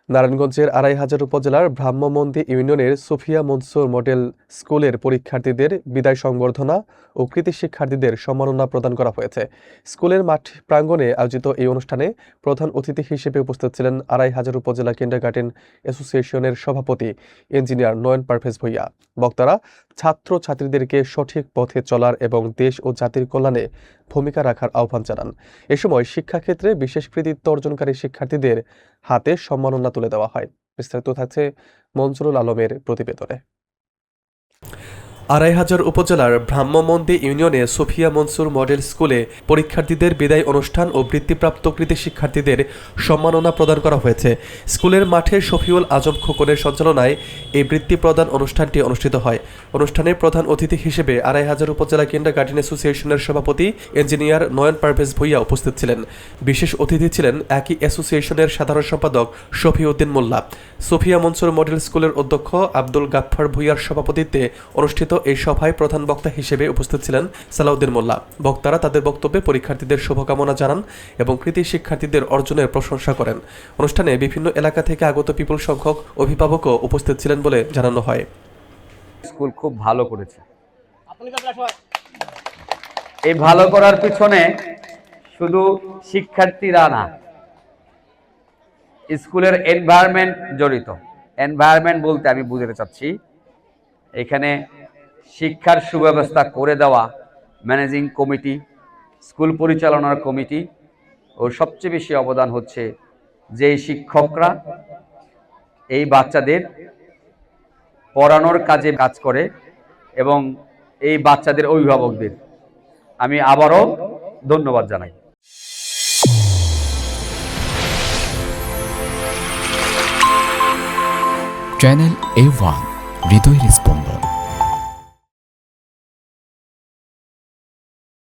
নারায়ণগঞ্জের আড়াইহাজার উপজেলার ব্রাহ্মমন্দি ইউনিয়নের সুফিয়া মনসুর মডেল স্কুলের পরীক্ষার্থীদের বিদায় সংবর্ধনা ও কৃতী শিক্ষার্থীদের সম্মাননা প্রদান করা হয়েছে। স্কুলের মাঠ প্রাঙ্গণে আয়োজিত এই অনুষ্ঠানে প্রধান অতিথি হিসেবে উপস্থিত ছিলেন আড়াইহাজার উপজেলা কিন্ডারগার্টেন অ্যাসোসিয়েশনের সভাপতি ইঞ্জিনিয়ার নয়ন পারভেজ ভূঁইয়া। বক্তারা ছাত্র ছাত্রীদেরকে সঠিক পথে চলার এবং দেশ ও জাতির কল্যাণে ভূমিকা রাখার আহ্বান জানান। এ সময় শিক্ষাক্ষেত্রে বিশেষ কৃতিত্ব অর্জনকারী শিক্ষার্থীদের হাতে সম্মাননা তুলে দেওয়া হয়। বিস্তারিত থাকছে মনজুরুল আলমের প্রতিবেদনে। আড়াইহাজার উপজেলার ব্রাহ্মমন্দি ইউনিয়নে সুফিয়া মনসুর মডেল স্কুলে পরীক্ষার্থীদের বিদায় অনুষ্ঠান ও বৃত্তিপ্রাপ্ত কৃতী শিক্ষার্থীদের সম্মাননা প্রদান করা হয়েছে। স্কুলের মাঠে শফিউল আজম খোকনের সঞ্চালনায় এই বৃত্তি প্রদান অনুষ্ঠানটি অনুষ্ঠিত হয়। অনুষ্ঠানে প্রধান অতিথি হিসেবে আড়াইহাজার উপজেলা কিন্ডারগার্টেন অ্যাসোসিয়েশনের সভাপতি ইঞ্জিনিয়ার নয়ন পারভেজ ভূঁইয়া উপস্থিত ছিলেন। বিশেষ অতিথি ছিলেন একই অ্যাসোসিয়েশনের সাধারণ সম্পাদক শফিউদ্দিন মোল্লা। সুফিয়া মনসুর মডেল স্কুলের অধ্যক্ষ আব্দুল গাফফার ভূঁইয়ার সভাপতিত্বে অনুষ্ঠিত এই সভায় প্রধান বক্তা হিসেবে উপস্থিত ছিলেন সালাউদ্দিন মোল্লা। বক্তারা তাদের বক্তব্যে পরীক্ষার্থীদের শুভকামনা জানান এবং কৃতী শিক্ষার্থীদের অর্জনের প্রশংসা করেন। অনুষ্ঠানে বিভিন্ন এলাকা থেকে আগত বিপুল সংখ্যক অভিভাবকও উপস্থিত ছিলেন বলে জানানো হয়। স্কুল খুব ভালো করেছে। এই ভালো করার পিছনে শুধু শিক্ষার্থীরা না, স্কুলের এনভায়রনমেন্ট জড়িত। এনভায়রনমেন্ট বলতে আমি বুঝাতে চাচ্ছি এখানে শিক্ষার সুব্যবস্থা করে দেওয়া ম্যানেজিং কমিটি, স্কুল পরিচালনার কমিটি ও সবচেয়ে বেশি অবদান হচ্ছে যে শিক্ষকরা এই বাচ্চাদের পড়ানোর কাজে কাজ করে এবং এই বাচ্চাদের অভিভাবকদের আমি আবারও ধন্যবাদ জানাই। চ্যানেল A1 হৃদয়ের স্পন্দন।